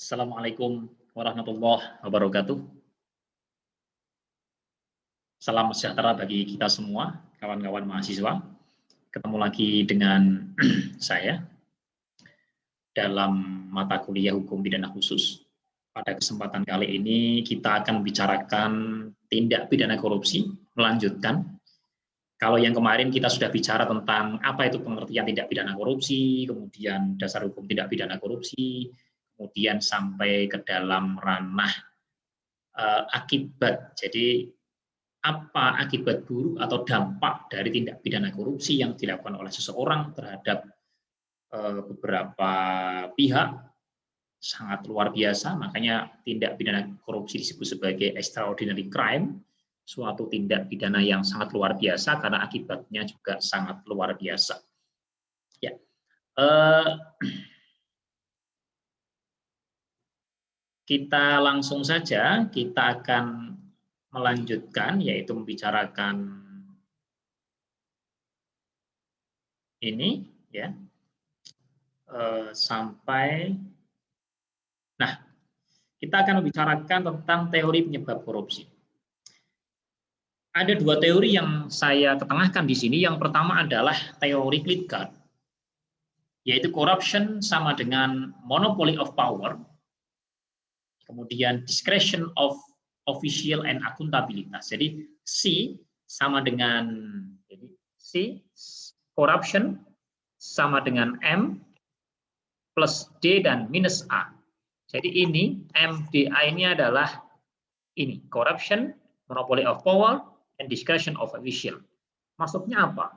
Assalamualaikum warahmatullahi wabarakatuh. Salam sejahtera bagi kita semua, kawan-kawan mahasiswa. Ketemu lagi dengan saya dalam mata kuliah Hukum Pidana Khusus. Pada kesempatan kali ini kita akan bicarakan tindak pidana korupsi, melanjutkan. Kalau yang kemarin kita sudah bicara tentang apa itu pengertian tindak pidana korupsi, kemudian dasar hukum tindak pidana korupsi, kemudian sampai ke dalam ranah akibat. Jadi apa akibat buruk atau dampak dari tindak pidana korupsi yang dilakukan oleh seseorang terhadap beberapa pihak sangat luar biasa. Makanya tindak pidana korupsi disebut sebagai extraordinary crime, suatu tindak pidana yang sangat luar biasa karena akibatnya juga sangat luar biasa. Ya. Kita langsung saja, kita akan melanjutkan, yaitu membicarakan ini, ya, sampai, nah, kita akan membicarakan tentang teori penyebab korupsi. Ada dua teori yang saya ketengahkan di sini. Yang pertama adalah teori Klitgaard, yaitu corruption sama dengan monopoly of power, kemudian discretion of official and akuntabilitas. Jadi C sama dengan, jadi C corruption sama dengan M plus D dan minus A. Jadi ini MDA ini adalah ini corruption, monopoly of power, and discretion of official. Maksudnya apa?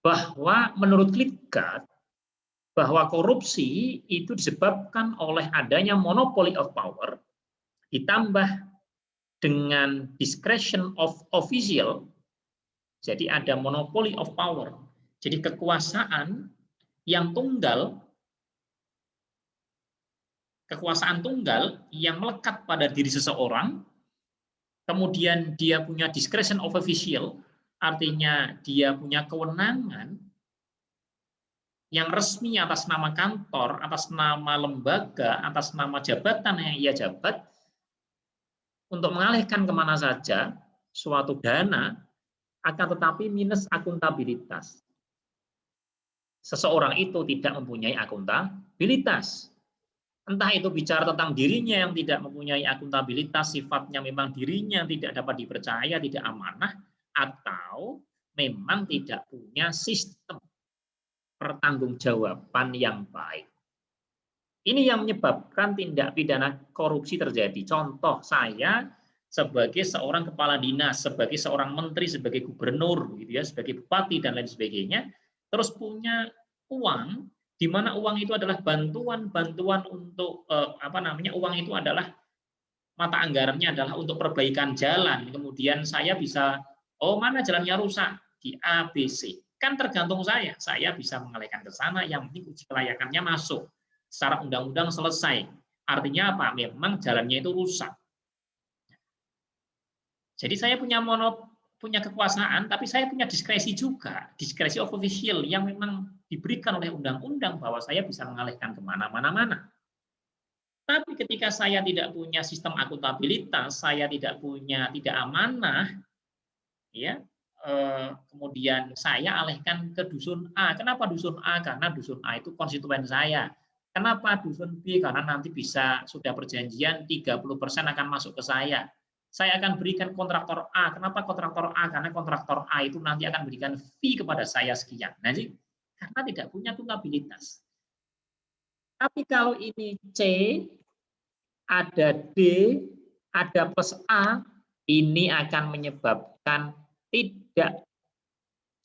Bahwa menurut Klitgaard, bahwa korupsi itu disebabkan oleh adanya monopoly of power ditambah dengan discretion of official. Jadi ada monopoly of power. Jadi kekuasaan yang tunggal, kekuasaan tunggal yang melekat pada diri seseorang, kemudian dia punya discretion of official, artinya dia punya kewenangan yang resmi atas nama kantor, atas nama lembaga, atas nama jabatan yang ia jabat, untuk mengalihkan kemana saja suatu dana, akan tetapi minus akuntabilitas. Seseorang itu tidak mempunyai akuntabilitas. Entah itu bicara tentang dirinya yang tidak mempunyai akuntabilitas, sifatnya memang dirinya tidak dapat dipercaya, tidak amanah, atau memang tidak punya sistem pertanggungjawaban yang baik. Ini yang menyebabkan tindak pidana korupsi terjadi. Contoh, saya sebagai seorang kepala dinas, sebagai seorang menteri, sebagai gubernur, gitu ya, sebagai bupati dan lain sebagainya, terus punya uang, di mana uang itu adalah bantuan untuk uang itu adalah mata anggarannya adalah untuk perbaikan jalan. Kemudian saya bisa, oh mana jalannya rusak di A, B, C. Kan tergantung saya bisa mengalihkan ke sana. Yang penting uji kelayakannya masuk. Secara undang-undang selesai. Artinya apa? Memang jalannya itu rusak. Jadi saya punya kekuasaan, tapi saya punya diskresi juga, diskresi of official yang memang diberikan oleh undang-undang bahwa saya bisa mengalihkan kemana-mana. Tapi ketika saya tidak punya sistem akuntabilitas, saya tidak amanah, ya, kemudian saya alihkan ke dusun A. Kenapa dusun A? Karena dusun A itu konstituen saya. Kenapa dusun B? Karena nanti bisa sudah perjanjian 30% akan masuk ke saya. Saya akan berikan kontraktor A. Kenapa kontraktor A? Karena kontraktor A itu nanti akan berikan fee kepada saya sekian. Nah, jadi karena tidak punya akuntabilitas. Tapi kalau ini C, ada D, ada plus A, ini akan menyebabkan tidak,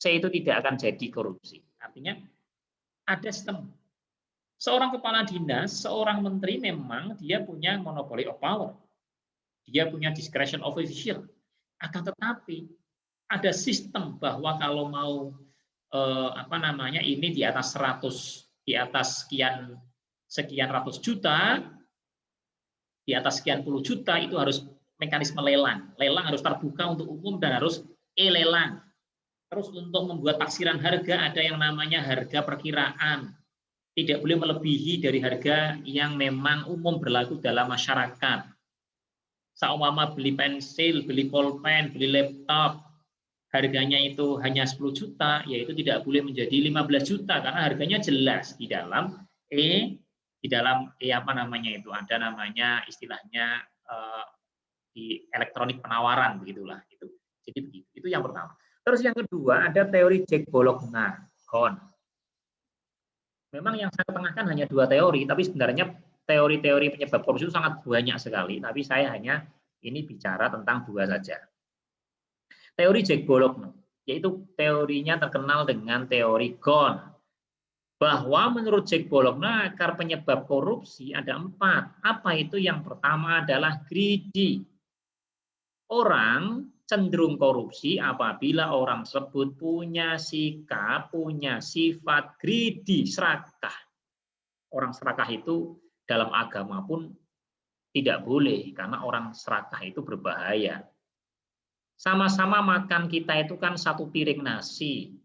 C itu tidak akan jadi korupsi. Artinya ada sistem. Seorang kepala dinas, seorang menteri memang dia punya monopoly of power. Dia punya discretion of official. Akan tetapi ada sistem bahwa kalau mau ini di atas 100, di atas sekian ratus juta, di atas sekian puluh juta itu harus mekanisme lelang. Lelang harus terbuka untuk umum dan harus e-lelang. Terus untuk membuat taksiran harga ada yang namanya harga perkiraan. tidak boleh melebihi dari harga yang memang umum berlaku dalam masyarakat. Seumpama beli pensil, beli pulpen, beli laptop, harganya itu hanya 10 juta, yaitu tidak boleh menjadi 15 juta karena harganya jelas di dalam apa namanya itu, ada namanya istilahnya di elektronik penawaran begitulah itu. Jadi begitu. Itu yang pertama. Terus yang kedua ada teori Jack Bologna. Memang yang saya ketengahkan hanya 2 teori, tapi sebenarnya teori-teori penyebab korupsi itu sangat banyak sekali, tapi saya hanya ini bicara tentang 2 saja. Teori Jack Bologna, yaitu teorinya terkenal dengan teori Ghosn. Bahwa menurut Jack Bologna akar penyebab korupsi ada 4. Apa itu? Yang pertama adalah greedy. Orang cenderung korupsi apabila orang tersebut punya sikap, punya sifat greedy, serakah. Orang serakah itu dalam agama pun tidak boleh, karena orang serakah itu berbahaya. Sama-sama makan kita itu kan 1 piring nasi.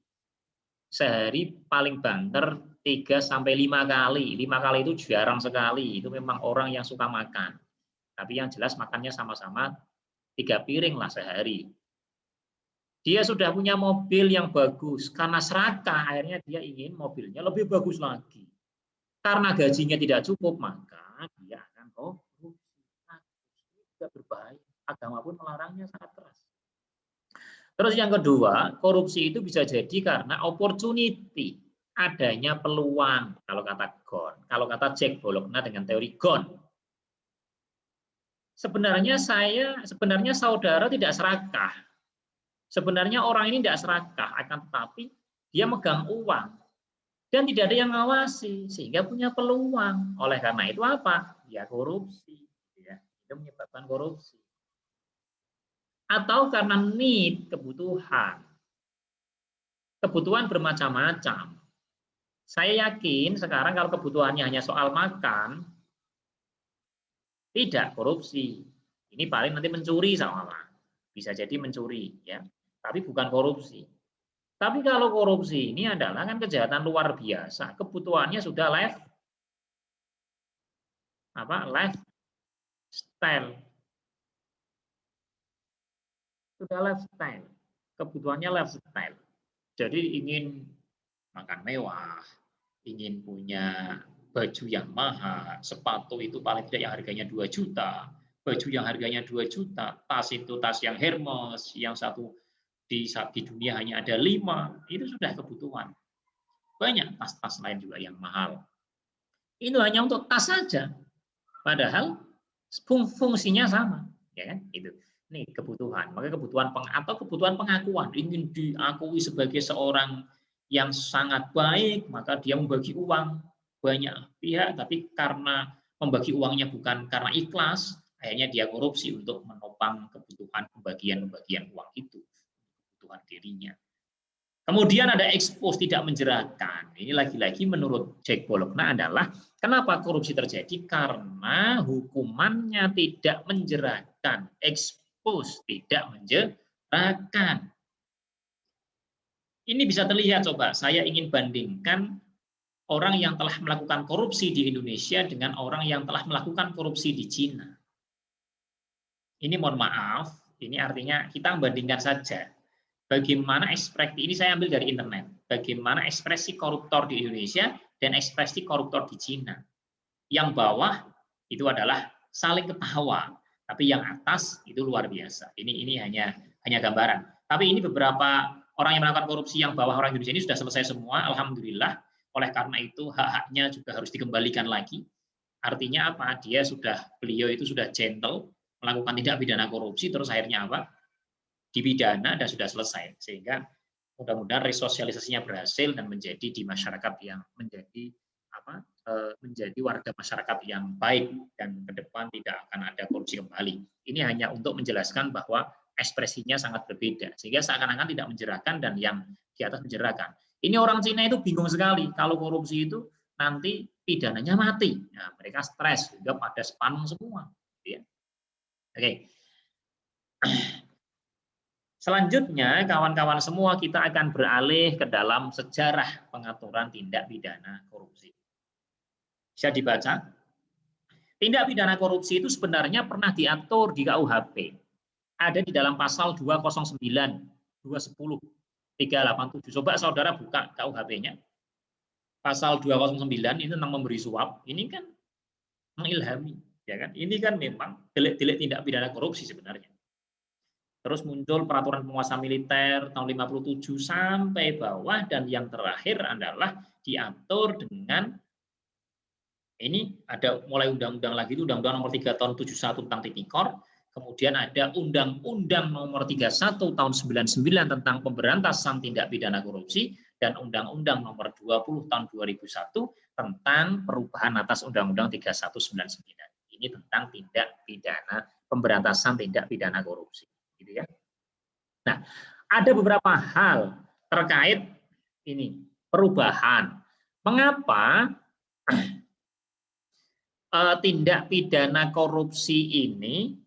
Sehari paling banter 3-5 kali. 5 kali itu jarang sekali. Itu memang orang yang suka makan. Tapi yang jelas makannya sama-sama 3 piring lah sehari. Dia sudah punya mobil yang bagus. Karena serakah, akhirnya dia ingin mobilnya lebih bagus lagi. Karena gajinya tidak cukup, maka dia akan korupsi. Ini juga berbahaya. Agama pun melarangnya sangat keras. Terus yang kedua, korupsi itu bisa jadi karena opportunity. Adanya peluang, kalau kata Ghosn. Kalau kata Jack Bologna dengan teori Ghosn. Sebenarnya saudara tidak serakah. Sebenarnya orang ini tidak serakah, akan tetapi dia megang uang dan tidak ada yang ngawasi sehingga punya peluang. Oleh karena itu apa? Dia korupsi. Ya, itu menyebabkan korupsi. Atau karena need, kebutuhan. Kebutuhan bermacam-macam. Saya yakin sekarang kalau kebutuhannya hanya soal makan, tidak korupsi. Ini paling nanti mencuri sama. Bisa jadi mencuri, ya. Tapi bukan korupsi. Tapi kalau korupsi ini adalah kan kejahatan luar biasa. Kebutuhannya sudah lifestyle. Sudah lifestyle. Kebutuhannya lifestyle. Jadi ingin makan mewah, ingin punya baju yang mahal, sepatu itu paling tidak yang harganya 2 juta, baju yang harganya 2 juta, tas itu tas yang Hermes, yang satu di dunia hanya ada 5, itu sudah kebutuhan. Banyak tas-tas lain juga yang mahal. Itu hanya untuk tas saja, padahal fungsinya sama, ya kan? Itu. Ini kebutuhan. Maka kebutuhan atau kebutuhan pengakuan, ingin diakui sebagai seorang yang sangat baik, maka dia membagi uang banyak pihak, tapi karena membagi uangnya bukan karena ikhlas, akhirnya dia korupsi untuk menopang kebutuhan pembagian uang itu, kebutuhan dirinya. Kemudian ada expose, tidak menjerahkan. Ini lagi-lagi menurut Jack Bologna adalah kenapa korupsi terjadi? Karena hukumannya tidak menjerahkan. Expose, tidak menjerahkan. Ini bisa terlihat, coba saya ingin bandingkan orang yang telah melakukan korupsi di Indonesia dengan orang yang telah melakukan korupsi di Cina. Ini mohon maaf, ini artinya kita membandingkan saja. Bagaimana ekspresi, ini saya ambil dari internet, bagaimana ekspresi koruptor di Indonesia dan ekspresi koruptor di Cina. Yang bawah itu adalah saling ketawa, tapi yang atas itu luar biasa. Ini hanya gambaran. Tapi ini beberapa orang yang melakukan korupsi yang bawah orang Indonesia ini sudah selesai semua, alhamdulillah. Oleh karena itu hak-haknya juga harus dikembalikan lagi. Artinya apa? Beliau itu sudah gentle, melakukan tindak pidana korupsi, terus akhirnya apa? Dipidana dan sudah selesai. Sehingga mudah-mudahan resosialisasinya berhasil dan menjadi di masyarakat yang menjadi warga masyarakat yang baik dan ke depan tidak akan ada korupsi kembali. Ini hanya untuk menjelaskan bahwa ekspresinya sangat berbeda, sehingga seakan-akan tidak menjerahkan dan yang di atas menjerahkan. Ini orang Cina itu bingung sekali kalau korupsi itu nanti pidananya mati. Nah, mereka stres sehingga pada sepaneng semua. Ya. Oke. Selanjutnya, kawan-kawan semua, kita akan beralih ke dalam sejarah pengaturan tindak pidana korupsi. Bisa dibaca. Tindak pidana korupsi itu sebenarnya pernah diatur di KUHP. Ada di dalam pasal 209, 210, 387. Coba saudara buka KUHP-nya. Pasal 209 ini tentang memberi suap. Ini kan mengilhami, ya kan? Ini kan memang delik-delik tindak pidana korupsi sebenarnya. Terus muncul peraturan penguasa militer tahun 57 sampai bawah, dan yang terakhir adalah diatur dengan ini ada mulai undang-undang lagi, itu Undang-Undang Nomor 3 tahun 71 tentang tipikor, kemudian ada Undang-Undang Nomor 31 tahun 99 tentang pemberantasan tindak pidana korupsi, dan Undang-Undang Nomor 20 tahun 2001 tentang perubahan atas Undang-Undang 3199. Ini tentang tindak pidana pemberantasan tindak pidana korupsi, gitu ya. Nah, ada beberapa hal terkait ini perubahan. Mengapa tindak pidana korupsi ini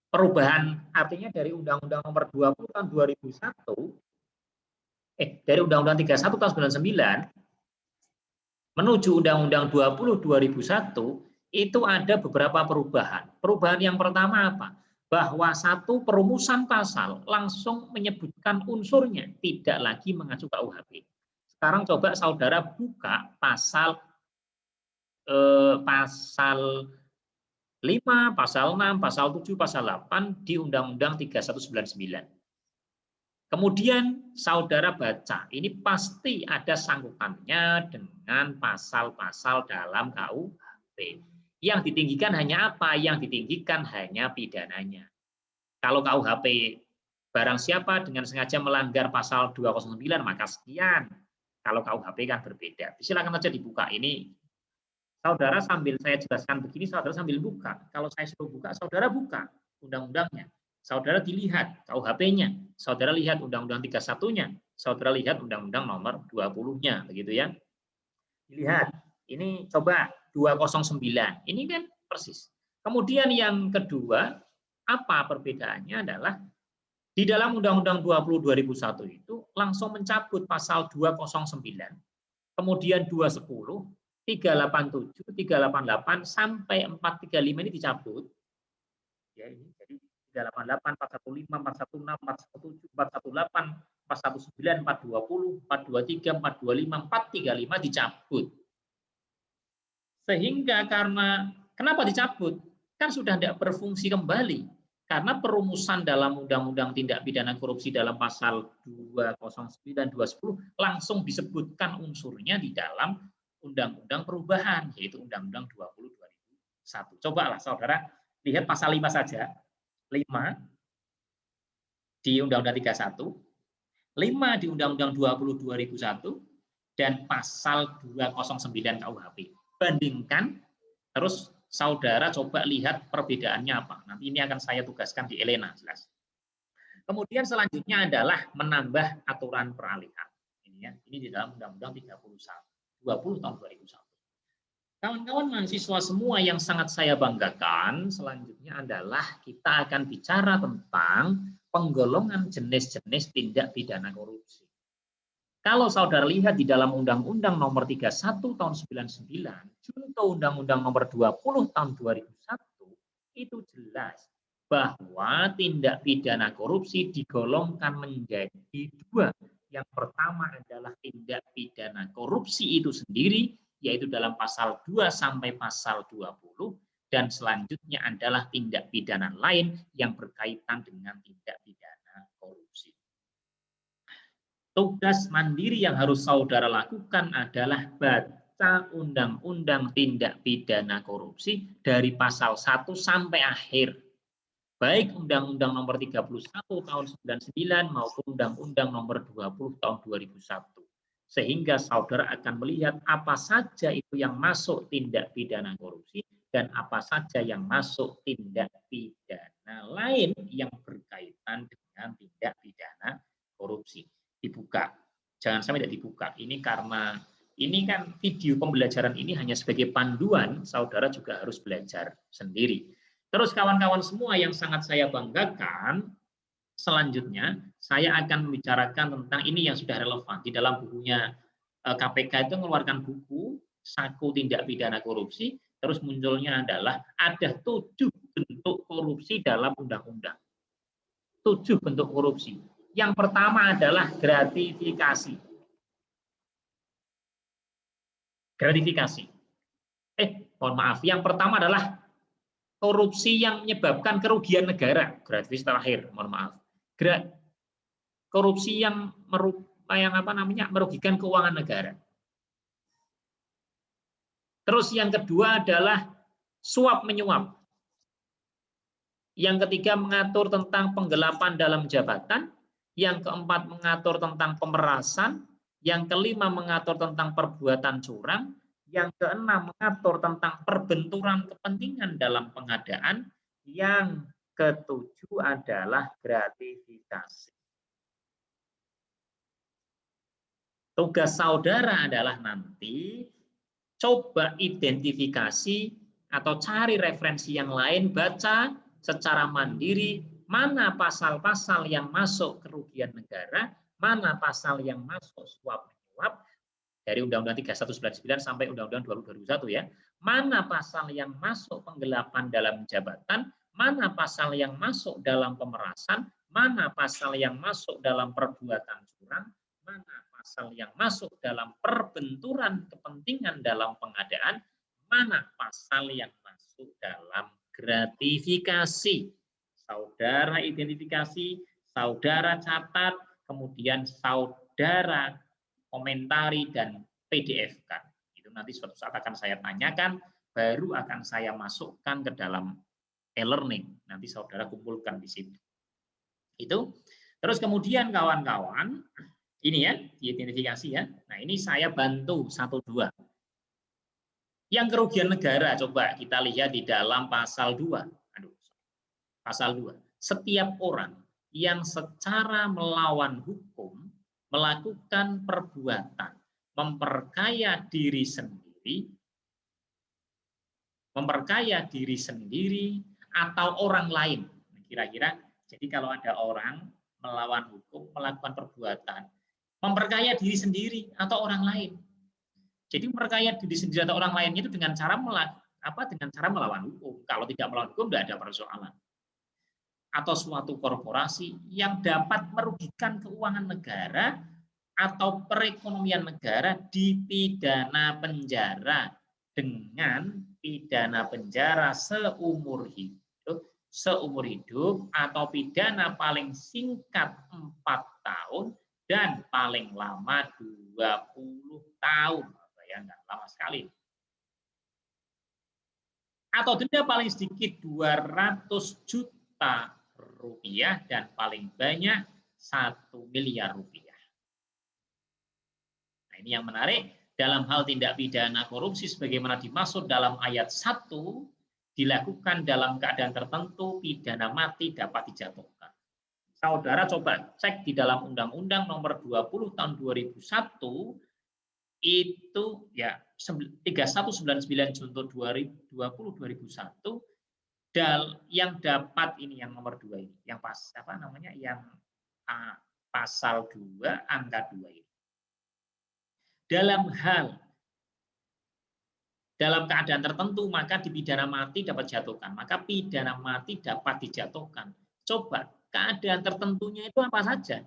perubahan, artinya dari Undang-Undang Nomor 20 tahun 2001, dari Undang-Undang 31 tahun 99 menuju Undang-Undang 20 2001 itu ada beberapa perubahan. Perubahan yang pertama apa? Bahwa satu perumusan pasal langsung menyebutkan unsurnya, tidak lagi mengacu KUHP. Sekarang coba saudara buka pasal 5, pasal 6, pasal 7, pasal 8 di Undang-Undang 3199. Kemudian saudara baca, ini pasti ada sangkutannya dengan pasal-pasal dalam KUHP. Yang ditinggikan hanya apa? Yang ditinggikan hanya pidananya. Kalau KUHP barang siapa dengan sengaja melanggar pasal 209 maka sekian. Kalau KUHP kan berbeda. Silakan saja dibuka. Ini saudara sambil saya jelaskan begini, saudara sambil buka. Kalau saya suruh buka, saudara buka undang-undangnya. Saudara dilihat KUHP-nya. Saudara lihat Undang-Undang 31-nya. Saudara lihat Undang-Undang Nomor 20-nya, begitu ya. Dilihat. Ini coba 209. Ini kan persis. Kemudian yang kedua, apa perbedaannya adalah di dalam Undang-Undang 20 2001 itu langsung mencabut pasal 209, kemudian 210, 387, 388 sampai 435 ini dicabut. Ya, ini jadi 388, 415, 416, 417, 418, 419, 420, 423, 425, 435 dicabut. Sehingga karena kenapa dicabut? Kan sudah tidak berfungsi kembali. Karena perumusan dalam Undang-Undang Tindak Pidana Korupsi dalam pasal 209 210 langsung disebutkan unsurnya di dalam Undang-Undang Perubahan, yaitu Undang-Undang 20 2001. Cobalah saudara lihat pasal 5 saja. 5 di Undang-Undang 31, 5 di Undang-Undang 20 2001, dan pasal 209 KUHP. Bandingkan, terus saudara coba lihat perbedaannya apa. Nanti ini akan saya tugaskan di Elena, jelas. Kemudian selanjutnya adalah menambah aturan peralihan. Ini ya, ini di dalam Undang-Undang 20 tahun 2001. Kawan-kawan mahasiswa semua yang sangat saya banggakan, selanjutnya adalah kita akan bicara tentang penggolongan jenis-jenis tindak pidana korupsi. Kalau saudara lihat di dalam Undang-Undang Nomor 31 tahun 99, junto Undang-Undang Nomor 20 tahun 2001, itu jelas bahwa tindak pidana korupsi digolongkan menjadi dua. Yang pertama adalah tindak pidana korupsi itu sendiri, yaitu dalam pasal 2 sampai pasal 20, dan selanjutnya adalah tindak pidana lain yang berkaitan dengan tindak pidana korupsi. Tugas mandiri yang harus saudara lakukan adalah baca Undang-Undang Tindak Pidana Korupsi dari pasal 1 sampai akhir. Baik Undang-Undang Nomor 31 tahun 99 maupun Undang-Undang Nomor 20 tahun 2001. Sehingga saudara akan melihat apa saja itu yang masuk tindak pidana korupsi dan apa saja yang masuk tindak pidana lain yang berkaitan dengan tindak pidana korupsi. Dibuka, jangan sampai tidak dibuka. Ini karena ini kan video pembelajaran ini hanya sebagai panduan, saudara juga harus belajar sendiri. Terus kawan-kawan semua yang sangat saya banggakan, selanjutnya saya akan membicarakan tentang ini yang sudah relevan di dalam bukunya KPK itu mengeluarkan buku Saku Tindak Pidana Korupsi, terus munculnya adalah ada 7 bentuk korupsi dalam undang-undang. 7 bentuk korupsi. Yang pertama adalah gratifikasi. Gratifikasi. Mohon maaf. Yang pertama adalah korupsi yang menyebabkan kerugian negara. Gratifikasi terakhir, mohon maaf. Korupsi yang merugikan keuangan negara. Terus yang kedua adalah suap menyuap. Yang ketiga mengatur tentang penggelapan dalam jabatan. Yang keempat mengatur tentang pemerasan. Yang kelima mengatur tentang perbuatan curang. Yang keenam mengatur tentang perbenturan kepentingan dalam pengadaan. Yang ketujuh adalah gratifikasi. Tugas saudara adalah nanti coba identifikasi atau cari referensi yang lain, baca secara mandiri mana pasal-pasal yang masuk kerugian negara, mana pasal yang masuk suap menyuap dari Undang-Undang 3199 sampai Undang-Undang 2021 ya. Mana pasal yang masuk penggelapan dalam jabatan, mana pasal yang masuk dalam pemerasan, mana pasal yang masuk dalam perbuatan curang, mana pasal yang masuk dalam perbenturan kepentingan dalam pengadaan, mana pasal yang masuk dalam gratifikasi. Saudara identifikasi, saudara catat, kemudian saudara komentari dan PDF-kan. Itu nanti suatu saat akan saya tanyakan, baru akan saya masukkan ke dalam e-learning. Nanti saudara kumpulkan di situ. Itu. Terus kemudian kawan-kawan, ini ya, diidentifikasi ya. Nah, ini saya bantu 1-2. Yang kerugian negara, coba kita lihat di dalam pasal 2. Pasal 2. Setiap orang yang secara melawan hukum melakukan perbuatan memperkaya diri sendiri atau orang lain. Kira-kira, jadi kalau ada orang melawan hukum melakukan perbuatan memperkaya diri sendiri atau orang lain. Jadi memperkaya diri sendiri atau orang lain itu dengan cara melawan hukum. Kalau tidak melawan hukum tidak ada persoalan. Atau suatu korporasi yang dapat merugikan keuangan negara atau perekonomian negara dipidana penjara dengan pidana penjara seumur hidup atau pidana paling singkat 4 tahun dan paling lama 20 tahun. Ya, enggak lama sekali. Atau denda paling sedikit 200 juta rupiah dan paling banyak 1 miliar rupiah. Nah, ini yang menarik. Dalam hal tindak pidana korupsi sebagaimana dimaksud dalam ayat 1 dilakukan dalam keadaan tertentu, pidana mati dapat dijatuhkan. Saudara coba cek di dalam Undang-Undang Nomor 20 Tahun 2001 itu ya 3199 junto 2021 yang dapat ini yang nomor 2 ini, yang yang pasal 2 angka 2 ini. Dalam keadaan tertentu maka dipidana mati dapat dijatuhkan. Maka pidana mati dapat dijatuhkan. Coba keadaan tertentunya itu apa saja?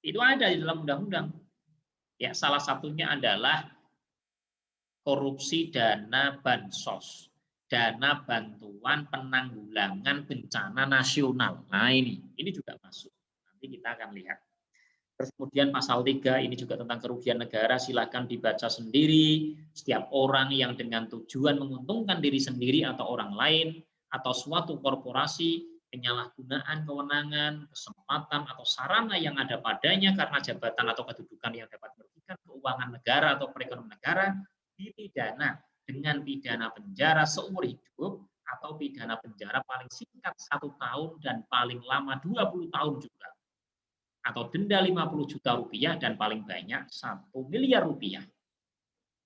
Itu ada di dalam undang-undang. Ya, salah satunya adalah korupsi dana bansos, dana bantuan penanggulangan bencana nasional. Nah, ini juga masuk. Nanti kita akan lihat. Terus kemudian pasal 3 ini juga tentang kerugian negara, silakan dibaca sendiri. Setiap orang yang dengan tujuan menguntungkan diri sendiri atau orang lain atau suatu korporasi, penyalahgunaan kewenangan, kesempatan atau sarana yang ada padanya karena jabatan atau kedudukan yang dapat merugikan keuangan negara atau perekonomian negara dipidana dengan pidana penjara seumur hidup atau pidana penjara paling singkat 1 tahun dan paling lama 20 tahun juga. Atau denda 50 juta rupiah dan paling banyak 1 miliar rupiah.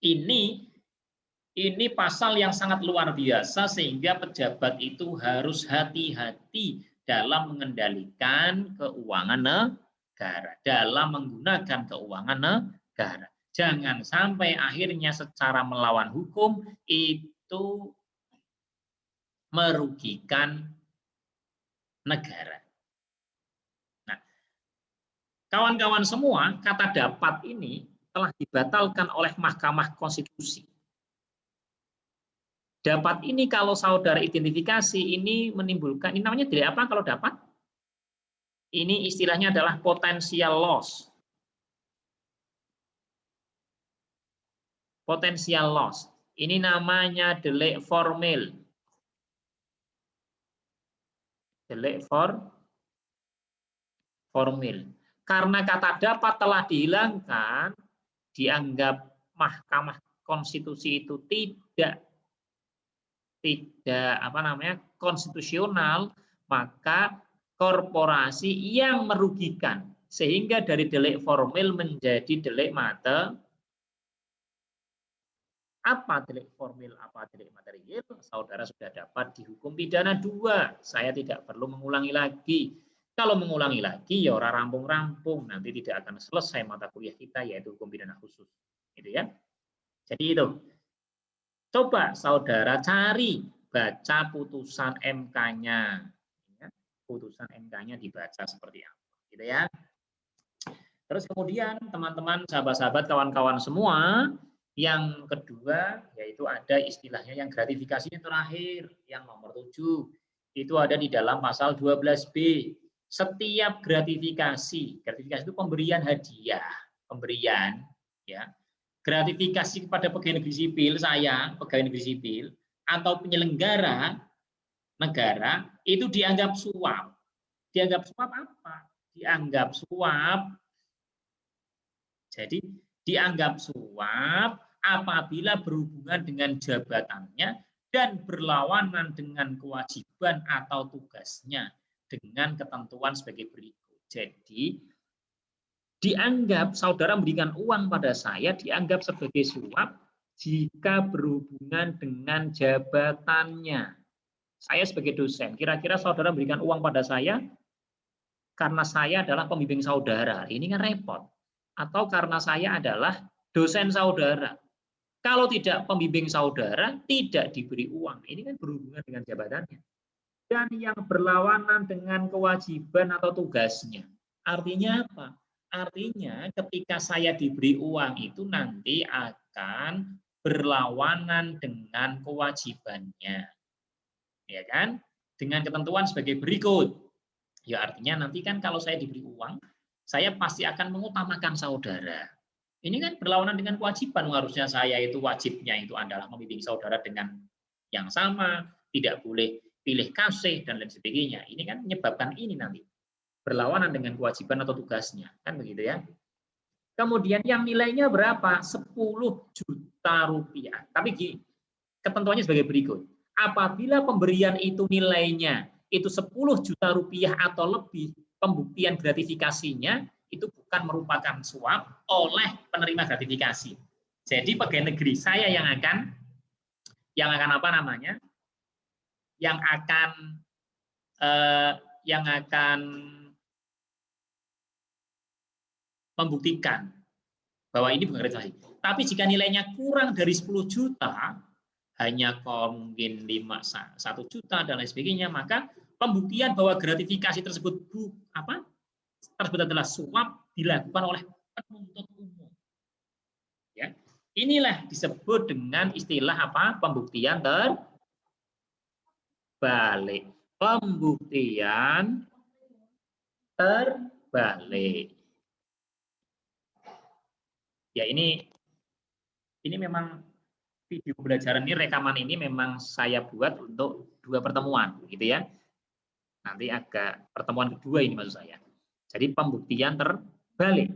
Ini pasal yang sangat luar biasa sehingga pejabat itu harus hati-hati dalam mengendalikan keuangan negara, dalam menggunakan keuangan negara. Jangan sampai akhirnya secara melawan hukum itu merugikan negara. Nah, kawan-kawan semua, kata dapat ini telah dibatalkan oleh Mahkamah Konstitusi. Dapat ini kalau saudara identifikasi ini menimbulkan, ini namanya delik apa kalau dapat? Ini istilahnya adalah potential loss. Potential loss. Ini namanya delik formil. Delik formil. Karena kata dapat telah dihilangkan, dianggap Mahkamah Konstitusi itu tidak konstitusional, maka korporasi yang merugikan, sehingga dari delik formil menjadi delik material. Apa delik formil, apa delik material? Saudara sudah dapat dihukum pidana 2. Saya tidak perlu mengulangi lagi. Kalau mengulangi lagi ya orang rampung-rampung, nanti tidak akan selesai mata kuliah kita, yaitu hukum pidana khusus. Gitu ya. Jadi itu. Coba saudara cari, baca putusan MK-nya. Putusan MK-nya dibaca seperti apa. Gitu ya. Terus kemudian teman-teman, sahabat-sahabat, kawan-kawan semua, yang kedua yaitu ada istilahnya yang gratifikasinya terakhir, yang nomor 7. Itu ada di dalam pasal 12B. Setiap gratifikasi itu pemberian hadiah, pemberian ya. Gratifikasi kepada pegawai negeri sipil, saya pegawai negeri sipil atau penyelenggara negara itu dianggap suap. Dianggap suap apa? Dianggap suap. Jadi dianggap suap apabila berhubungan dengan jabatannya dan berlawanan dengan kewajiban atau tugasnya dengan ketentuan sebagai berikut. Jadi dianggap saudara memberikan uang pada saya dianggap sebagai suap jika berhubungan dengan jabatannya. Saya sebagai dosen, kira-kira saudara memberikan uang pada saya karena saya adalah pembimbing saudara. Ini kan repot. Atau karena saya adalah dosen saudara. Kalau tidak pembimbing saudara, tidak diberi uang. Ini kan berhubungan dengan jabatannya. Dan yang berlawanan dengan kewajiban atau tugasnya. Artinya apa? Artinya ketika saya diberi uang itu nanti akan berlawanan dengan kewajibannya. Ya kan? Dengan ketentuan sebagai berikut. Ya artinya nanti kan kalau saya diberi uang, saya pasti akan mengutamakan saudara. Ini kan berlawanan dengan kewajiban. Harusnya saya itu wajibnya itu adalah membimbing saudara dengan yang sama, tidak boleh pilih kasih dan lain sebagainya. Ini kan menyebabkan ini nanti berlawanan dengan kewajiban atau tugasnya, kan begitu ya. Kemudian yang nilainya berapa? 10 juta rupiah. Tapi ketentuannya sebagai berikut. Apabila pemberian itu nilainya itu 10 juta rupiah atau lebih, pembuktian gratifikasinya itu bukan merupakan suap oleh penerima gratifikasi. Jadi pegawai negeri saya yang akan apa namanya? Yang akan membuktikan bahwa ini bukan gratifikasi. Tapi jika nilainya kurang dari 10 juta, hanya mungkin 1 juta dan lain sebagainya, maka pembuktian bahwa gratifikasi tersebut adalah suap dilakukan oleh penuntut umum. Ya. Inilah disebut dengan istilah apa? Pembuktian terbalik. Pembuktian terbalik. Ya ini memang video pembelajaran ini, rekaman ini memang saya buat untuk 2 pertemuan, gitu ya. Nanti agak pertemuan kedua ini maksud saya. Jadi pembuktian terbalik.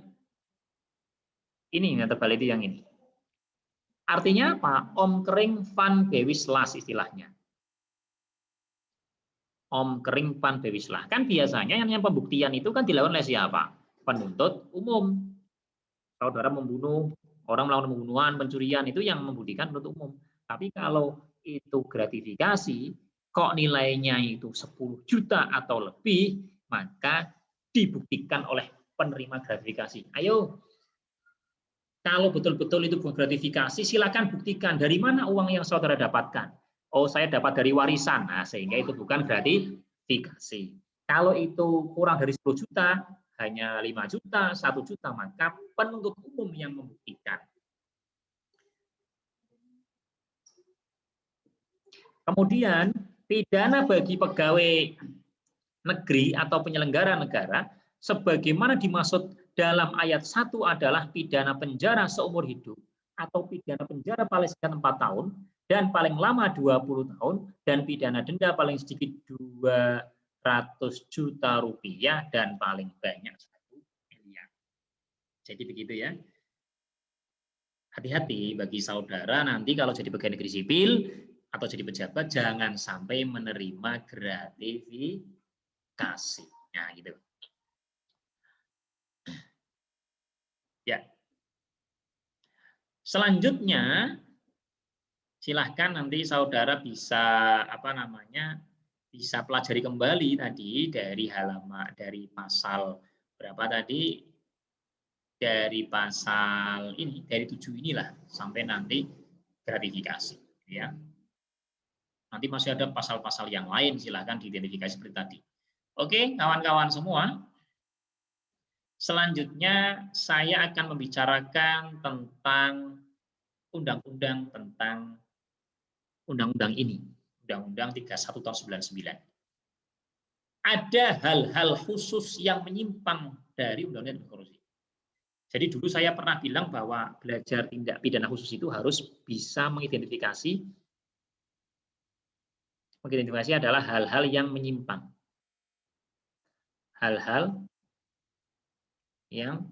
Ini yang terbalik itu yang ini. Artinya apa? Om kering van bewislas istilahnya. Om kering van bewislas. Kan biasanya yang pembuktian itu kan dilakukan oleh siapa? Penuntut umum. Saudara membunuh, orang melakukan pembunuhan, pencurian, itu yang membuktikan penuntut umum. Tapi kalau itu gratifikasi, kok nilainya itu 10 juta atau lebih, maka dibuktikan oleh penerima gratifikasi. Ayo, Kalau betul-betul itu gratifikasi, silakan buktikan dari mana uang yang saudara dapatkan. Oh, saya dapat dari warisan. Nah, sehingga itu bukan gratifikasi. Kalau itu kurang dari 10 juta, hanya 5 juta, 1 juta, maka penuntut umum yang membuktikan. Kemudian, pidana bagi pegawai negeri atau penyelenggara negara, sebagaimana dimaksud dalam ayat 1 adalah pidana penjara seumur hidup atau pidana penjara paling sedikit 4 tahun dan paling lama 20 tahun dan pidana denda paling sedikit 200 juta rupiah dan paling banyak 1 miliar. Jadi begitu ya. Hati-hati bagi saudara nanti kalau jadi pegawai negeri sipil atau jadi pejabat jangan sampai menerima gratifikasi. Nah, gitu. Ya. Selanjutnya, silahkan nanti saudara bisa bisa pelajari kembali tadi dari dari pasal berapa tadi, dari pasal ini, dari 7 inilah sampai nanti gratifikasi, ya. Nanti masih ada pasal-pasal yang lain, silahkan diidentifikasi seperti tadi. Oke, kawan-kawan semua. Selanjutnya saya akan membicarakan tentang undang-undang tentang undang-undang ini, Undang-Undang 31 tahun 99. Ada hal-hal khusus yang menyimpang dari Undang-Undang korupsi. Jadi dulu saya pernah bilang bahwa belajar tindak pidana khusus itu harus bisa mengidentifikasi adalah hal-hal yang menyimpang. Hal-hal yang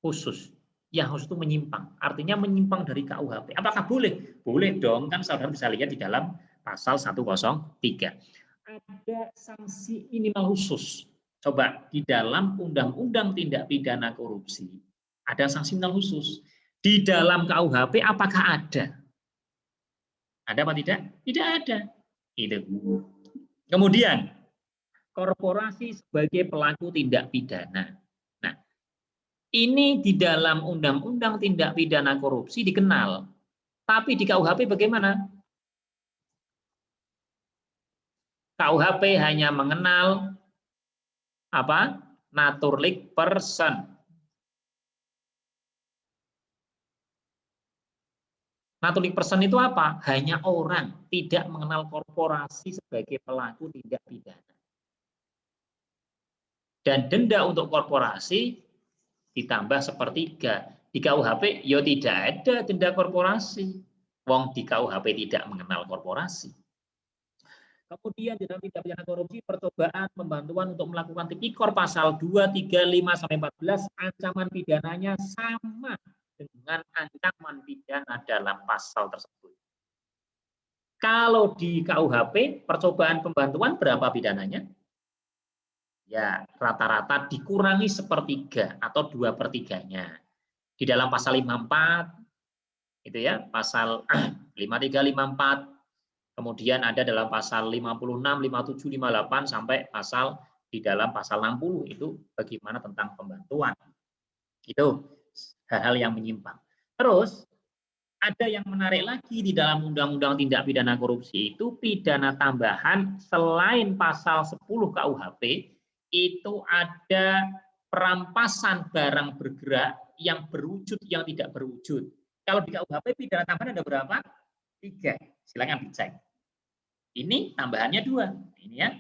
khusus. Yang khusus itu menyimpang. Artinya menyimpang dari KUHP. Apakah boleh? Boleh dong. Kan saudara bisa lihat di dalam pasal 103. Ada sanksi minimal khusus. Coba di dalam Undang-Undang Tindak Pidana Korupsi ada sanksi minimal khusus. Di dalam KUHP apakah ada? Ada apa tidak? Tidak ada. Itu. Kemudian korporasi sebagai pelaku tindak pidana. Nah, ini di dalam Undang-Undang Tindak Pidana Korupsi dikenal. Tapi di KUHP bagaimana? KUHP hanya mengenal apa? Naturlik person. Naturlik person itu apa? Hanya orang, tidak mengenal korporasi sebagai pelaku tindak pidana. Dan denda untuk korporasi ditambah sepertiga. Di KUHP ya tidak ada denda korporasi. Wong di KUHP tidak mengenal korporasi. Kemudian di dalam tindak pidana korupsi, percobaan, pembantuan untuk melakukan tipikor pasal 2, 3, 5, sampai 14, ancaman pidananya sama dengan ancaman pidana dalam pasal tersebut. Kalau di KUHP, percobaan pembantuan berapa pidananya? Ya, rata-rata dikurangi sepertiga atau 2/3-nya. Di dalam pasal 54, itu ya, pasal 53, 54, kemudian ada dalam pasal 56, 57, 58 sampai pasal di dalam pasal 60 itu bagaimana tentang pembantuan. Itu hal-hal yang menyimpang. Terus ada yang menarik lagi di dalam Undang-Undang Tindak Pidana Korupsi itu pidana tambahan selain pasal 10 KUHP itu ada perampasan barang bergerak yang berwujud yang tidak berwujud. Kalau di KUHP pidana tambahan ada berapa? 3. Silakan dicek. Ini tambahannya 2. Ini ya.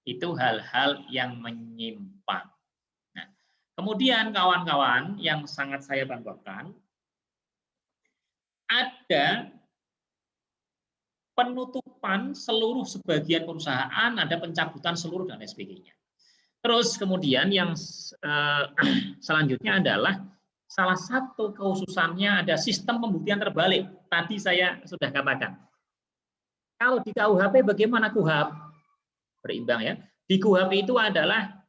Itu hal-hal yang menyimpang. Nah, kemudian kawan-kawan yang sangat saya banggakan, ada penutupan seluruh sebagian perusahaan, ada pencabutan seluruh dan lain sebagainya. Terus kemudian yang selanjutnya adalah salah satu kekhususannya ada sistem pembuktian terbalik. Tadi saya sudah katakan. Kalau di KUHP bagaimana KUHP? Berimbang ya. Di KUHP itu adalah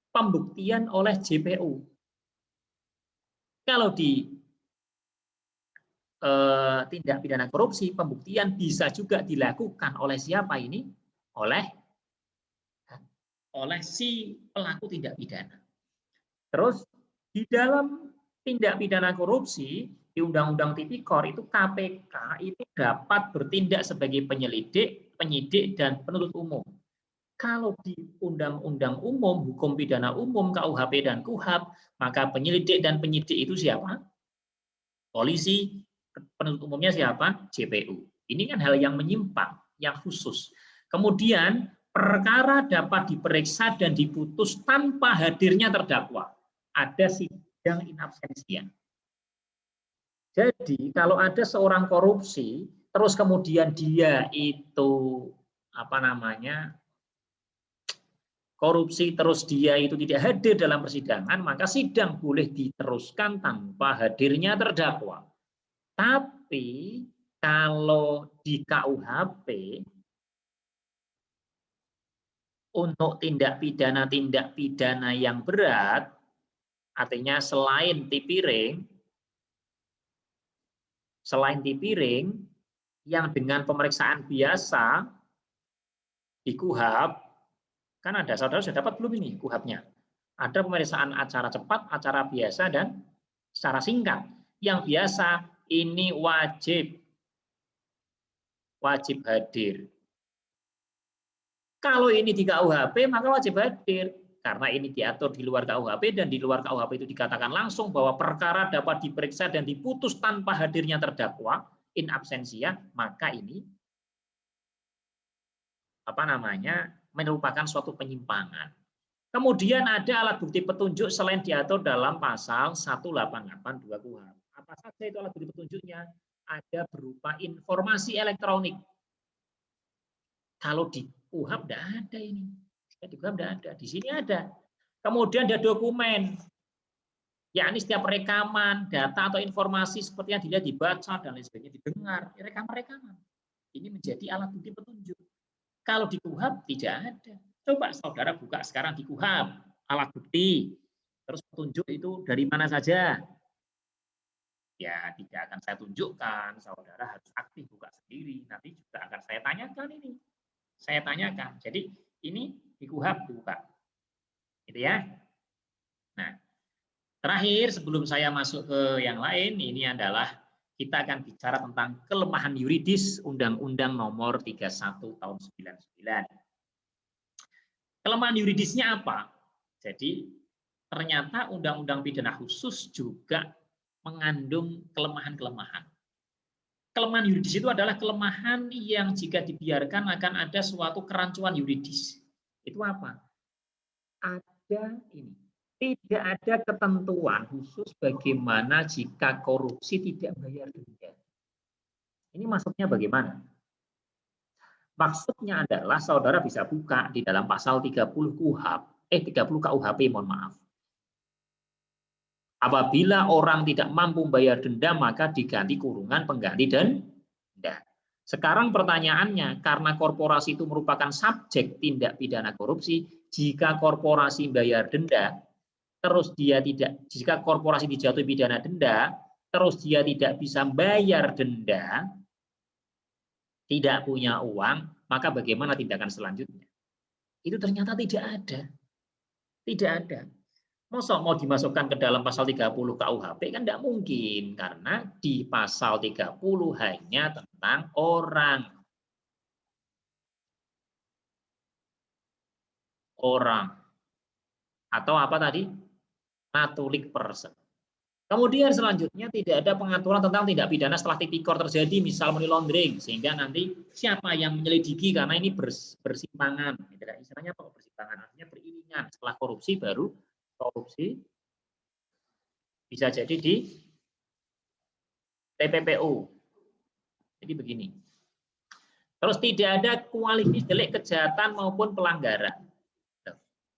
pembuktian oleh JPU. Kalau di tindak pidana korupsi, pembuktian bisa juga dilakukan oleh siapa ini? Oleh si pelaku tindak pidana. Terus di dalam tindak pidana korupsi di Undang-Undang Tipikor itu KPK itu dapat bertindak sebagai penyelidik, penyidik, dan penuntut umum. Kalau di Undang-Undang Umum, Hukum Pidana Umum, KUHP dan KUHAP, maka penyelidik dan penyidik itu siapa? Polisi, penuntut umumnya siapa? JPU. Ini kan hal yang menyimpang, yang khusus. Kemudian perkara dapat diperiksa dan diputus tanpa hadirnya terdakwa. Ada sidang in absentia. Jadi kalau ada seorang korupsi, terus kemudian dia itu korupsi, terus dia itu tidak hadir dalam persidangan, maka sidang boleh diteruskan tanpa hadirnya terdakwa. Tapi kalau di KUHP untuk tindak pidana yang berat, artinya selain tipiring yang dengan pemeriksaan biasa di KUHP, kan ada, saudara sudah dapat belum ini KUHP-nya? Ada pemeriksaan acara cepat, acara biasa, dan secara singkat. Yang biasa ini wajib hadir. Kalau ini di KUHP maka wajib hadir. Karena ini diatur di luar KUHP, dan di luar KUHP itu dikatakan langsung bahwa perkara dapat diperiksa dan diputus tanpa hadirnya terdakwa in absentia, maka ini merupakan suatu penyimpangan. Kemudian ada alat bukti petunjuk selain diatur dalam pasal 188(2) KUHP. Apa saja itu alat bukti petunjuknya? Ada berupa informasi elektronik. Kalau di KUHP tidak ada ini. Di KUHP tidak ada. Di sini ada. Kemudian ada dokumen. Yakni setiap rekaman, data atau informasi seperti yang dilihat, dibaca dan lain sebagainya, didengar, rekaman-rekaman. Ini menjadi alat bukti petunjuk. Kalau di KUHP tidak ada. Coba saudara buka sekarang di KUHP, alat bukti, terus petunjuk itu dari mana saja. Ya, tidak akan saya tunjukkan, saudara harus aktif buka sendiri. Nanti juga akan saya tanyakan ini. Saya tanyakan. Jadi ini di KUHP dibuka. Gitu ya. Nah, terakhir sebelum saya masuk ke yang lain, ini adalah kita akan bicara tentang kelemahan yuridis Undang-Undang Nomor 31 Tahun 99. Kelemahan yuridisnya apa? Jadi ternyata Undang-Undang Pidana Khusus juga mengandung kelemahan-kelemahan. Kelemahan yuridis itu adalah kelemahan yang jika dibiarkan akan ada suatu kerancuan yuridis. Itu apa? Ada ini. Tidak ada ketentuan khusus bagaimana jika korupsi tidak bayar denda. Ini maksudnya bagaimana? Maksudnya adalah saudara bisa buka di dalam pasal 30 KUHP, mohon maaf. Apabila orang tidak mampu membayar denda, maka diganti kurungan pengganti denda. Sekarang pertanyaannya, karena korporasi itu merupakan subjek tindak pidana korupsi, jika korporasi bayar denda, terus dia tidak, jika korporasi dijatuhi pidana denda, terus dia tidak bisa bayar denda, tidak punya uang, maka bagaimana tindakan selanjutnya? Itu ternyata tidak ada. Tidak ada. Masa mau dimasukkan ke dalam pasal 30 KUHP kan tidak mungkin, karena di pasal 30 hanya tentang orang. Atau apa tadi? Natulik person. Kemudian selanjutnya tidak ada pengaturan tentang tindak pidana setelah tipikor terjadi, misal money laundering, sehingga nanti siapa yang menyelidiki karena ini bersimpangan. Istilahnya apa bersimpangan? Artinya beriringan. Setelah korupsi baru korupsi bisa jadi di TPPU. Jadi begini. Terus tidak ada kualifikasi delik kejahatan maupun pelanggaran.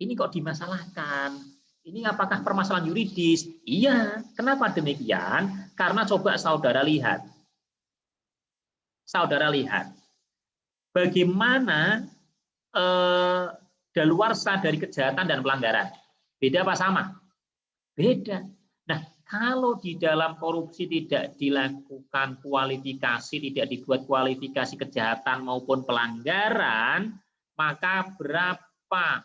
Ini kok dimasalahkan? Ini apakah permasalahan yuridis? Iya. Kenapa demikian? Karena coba saudara lihat. Saudara lihat. Bagaimana daluarsa dari kejahatan dan pelanggaran. Beda apa sama? Beda. Nah, kalau di dalam korupsi tidak dilakukan kualifikasi, tidak dibuat kualifikasi kejahatan maupun pelanggaran, maka berapa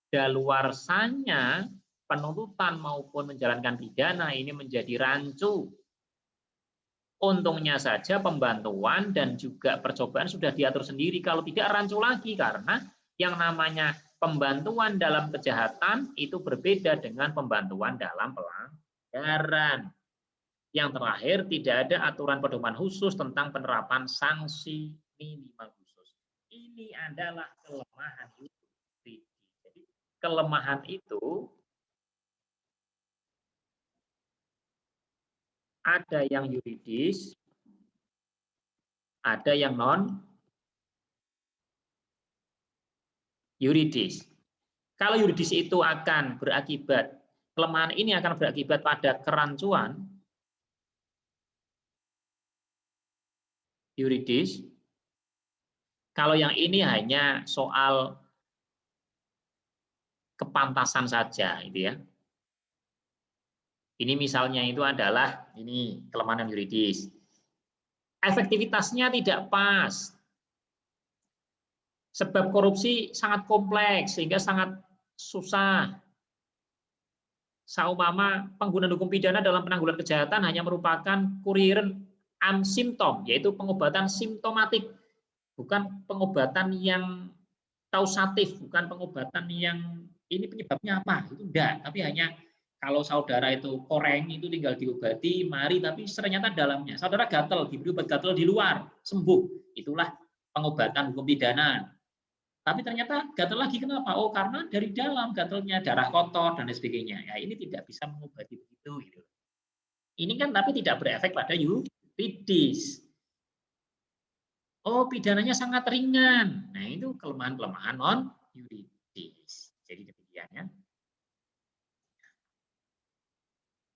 daluarsanya penuntutan maupun menjalankan pidana ini menjadi rancu. Untungnya saja pembantuan dan juga percobaan sudah diatur sendiri, kalau tidak rancu lagi, karena yang namanya pembantuan dalam kejahatan itu berbeda dengan pembantuan dalam pelanggaran. Yang terakhir, tidak ada aturan pedoman khusus tentang penerapan sanksi minimal khusus. Ini adalah kelemahan juridis. Jadi kelemahan itu ada yang yuridis, ada yang non yuridis. Kalau yuridis itu akan berakibat, kelemahan ini akan berakibat pada kerancuan yuridis. Kalau yang ini hanya soal kepantasan saja, gitu ya. Ini misalnya itu adalah ini kelemahan yuridis. Efektivitasnya tidak pas. Sebab korupsi sangat kompleks sehingga sangat susah. Saumpama penggunaan hukum pidana dalam penanggulangan kejahatan hanya merupakan kurier asimptom, yaitu pengobatan simptomatik, bukan pengobatan yang kausatif, bukan pengobatan yang ini penyebabnya apa, itu enggak, tapi hanya kalau saudara itu koreng itu tinggal diobati, mari, tapi ternyata dalamnya saudara gatel, diberi obat gatel di luar, sembuh, itulah pengobatan hukum pidana. Tapi ternyata gatel lagi, kenapa? Oh, karena dari dalam gatelnya, darah kotor dan sebagainya. Ya, ini tidak bisa mengobati begitu. Gitu. Ini kan tapi tidak berefek pada yuridis. Oh, pidananya sangat ringan. Nah, itu kelemahan-kelemahan non yuridis. Jadi demikian ya.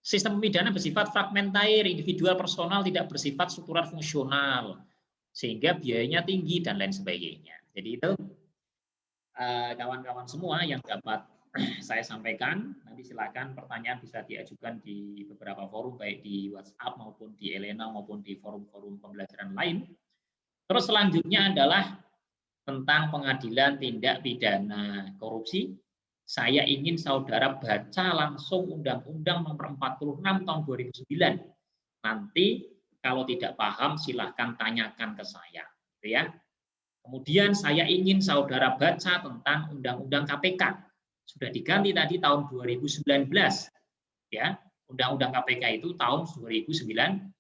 Sistem pidana bersifat fragmentair, individual, personal, tidak bersifat struktural fungsional, sehingga biayanya tinggi dan lain sebagainya. Jadi itu kawan-kawan semua yang dapat saya sampaikan. Nanti silakan pertanyaan bisa diajukan di beberapa forum, baik di WhatsApp maupun di Elena maupun di forum-forum pembelajaran lain. Terus selanjutnya adalah tentang pengadilan tindak pidana korupsi. Saya ingin saudara baca langsung Undang-Undang Nomor 46 Tahun 2009. Nanti kalau tidak paham silahkan tanyakan ke saya, gitu ya. Kemudian saya ingin saudara baca tentang Undang-Undang KPK. Sudah diganti tadi tahun 2019, ya. Undang-Undang KPK itu tahun 2019.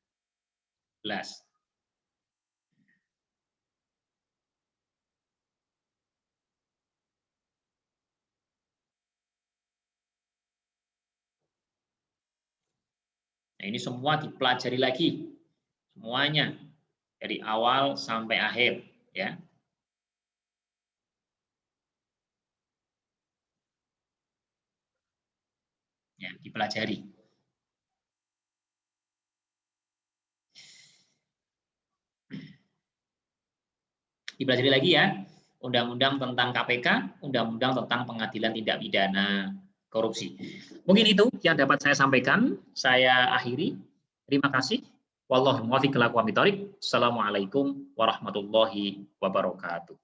Nah, ini semua dipelajari lagi, semuanya dari awal sampai akhir, ya. Ya, dipelajari. Dipelajari lagi ya, Undang-Undang tentang KPK, Undang-Undang tentang Pengadilan Tindak Pidana Korupsi. Mungkin itu yang dapat saya sampaikan. Saya akhiri. Terima kasih. Wallahu muwaffiq ila aqwamit thoriq. Assalamualaikum warahmatullahi wabarakatuh.